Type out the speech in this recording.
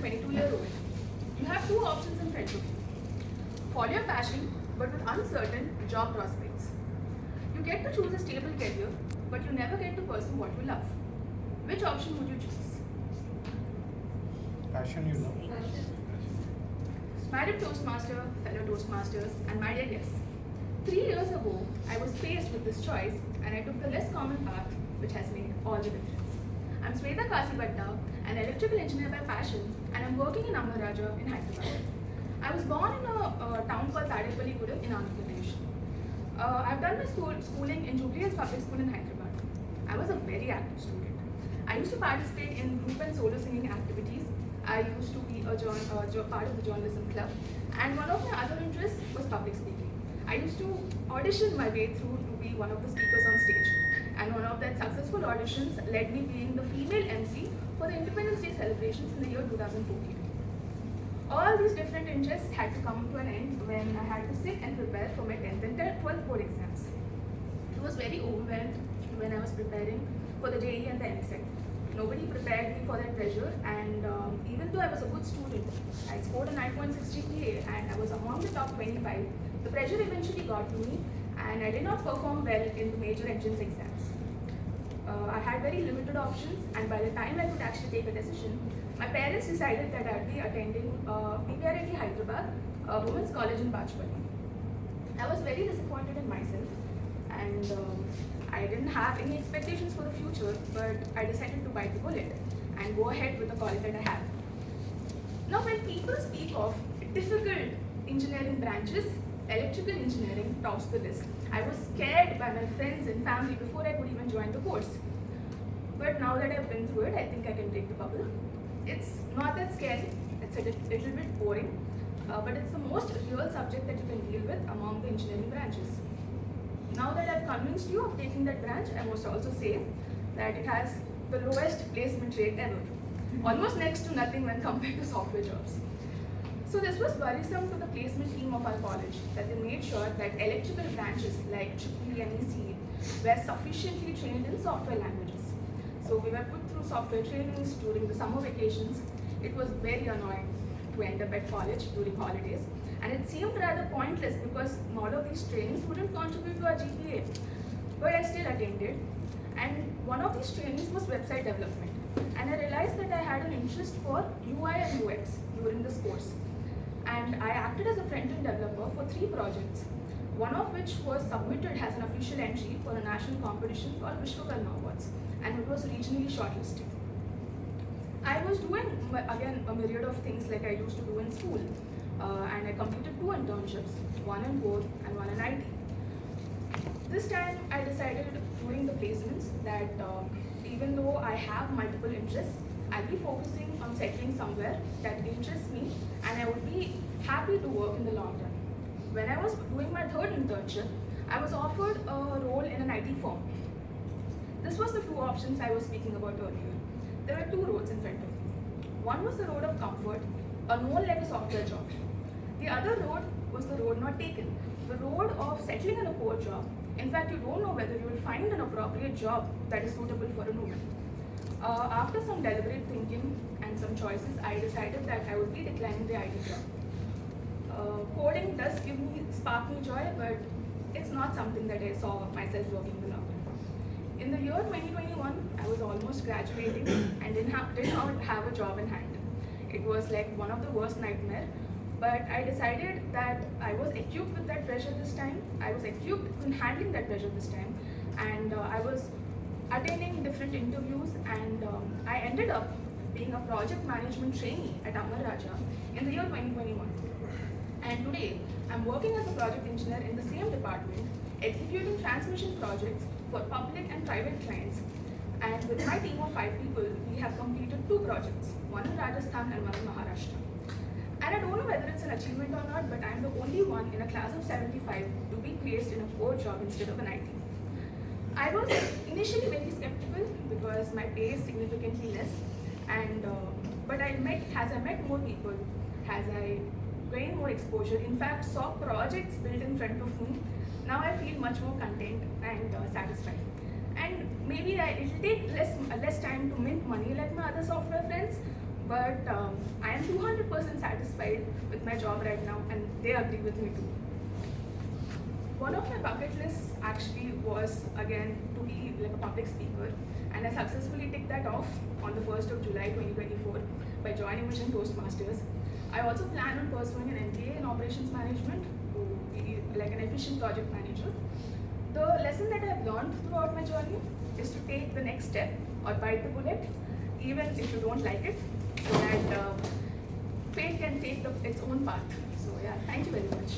22-year-old, you have two options in front of you. Follow your passion, but with uncertain job prospects. You get to choose a stable career, but you never get to pursue what you love. Which option would you choose? Passion, you know. My dear Toastmaster, fellow Toastmasters, and my dear guests, 3 years ago, I was faced with this choice and I took the less common path, which has made all the difference. I'm Swetha Kasibhatta, an electrical engineer by passion, and I'm working in Raja in Hyderabad. I was born in a town called Tadepalligudem in Andhra Pradesh. I've done my schooling in Jubilee Hills Public School in Hyderabad. I was a very active student. I used to participate in group and solo singing activities. I used to be a part of the journalism club, and one of my other interests was public speaking. I used to audition my way through to be one of the speakers on stage, and one of that successful auditions led me being the female MC for the Independence Day celebrations in the year 2014. All these different interests had to come to an end when I had to sit and prepare for my 10th and 12th board exams. I was very overwhelmed when I was preparing for the JEE and the MSET. Nobody prepared me for that pressure, and even though I was a good student, I scored a 9.6 GPA and I was among the top 25, the pressure eventually got to me and I did not perform well in the major entrance exams. I had very limited options, and by the time I could actually take a decision, my parents decided that I would be attending PPRIT Hyderabad, a women's college in Bachpally. I was very disappointed in myself, and I didn't have any expectations for the future, but I decided to bite the bullet and go ahead with the college that I have. Now, when people speak of difficult engineering branches, electrical engineering tops the list. I was scared by my friends and family before I could even join the course. But now that I've been through it, I think I can break the bubble. It's not that scary, it's a little bit boring, but it's the most real subject that you can deal with among the engineering branches. Now that I've convinced you of taking that branch, I must also say that it has the lowest placement rate ever. Almost next to nothing when compared to software jobs. So this was worrisome to the placement team of our college, that they made sure that electrical branches like EE and ECE were sufficiently trained in software languages. So we were put through software trainings during the summer vacations. It was very annoying to end up at college during holidays, and it seemed rather pointless because all of these trainings wouldn't contribute to our GPA. But I still attended, and one of these trainings was website development, and I realized that I had an interest for UI and UX during this course. And I acted as a front-end developer for 3 projects, one of which was submitted as an official entry for a national competition called Vishwakarma Awards, and it was regionally shortlisted. I was doing, again, a myriad of things like I used to do in school, and I completed 2 internships, one in board and one in IT. This time I decided during the placements that even though I have multiple interests, I'll be focusing on settling somewhere that interests me, and I would be happy to work in the long run. When I was doing my 3rd internship, I was offered a role in an IT firm. This was the 2 options I was speaking about earlier. There were 2 roads in front of me. One was the road of comfort, a known like a software job. The other road was the road not taken, the road of settling in a poor job. In fact, you don't know whether you will find an appropriate job that is suitable for a woman. After some deliberate thinking and some choices, I decided that I would be declining the IT job. Coding does spark me joy, but it's not something that I saw myself working in the long run. In the year 2021, I was almost graduating and did not have a job in hand. It was like one of the worst nightmares, but I decided that I was equipped with that pressure this time. I was equipped in handling that pressure this time, and I was attending different interviews, and I ended up being a project management trainee at Raja in the year 2021. And today, I'm working as a project engineer in the same department, executing transmission projects for public and private clients. And with my team of 5 people, we have completed 2 projects, one in Rajasthan and one in Maharashtra. And I don't know whether it's an achievement or not, but I'm the only one in a class of 75 to be placed in a core job instead of an IT. I was initially very skeptical because my pay is significantly less, and but as I met more people, as I gained more exposure, in fact saw projects built in front of me, now I feel much more content and satisfied. And maybe it will take less time to mint money like my other software friends, but I am 200% satisfied with my job right now, and they agree with me too. One of my bucket lists actually was again to be like a public speaker, and I successfully ticked that off on the 1st of July 2024 by joining Vision Toastmasters. I also plan on pursuing an MBA in operations management to be like an efficient project manager. The lesson that I've learned throughout my journey is to take the next step or bite the bullet, even if you don't like it, so that fate can take its own path. So yeah, thank you very much.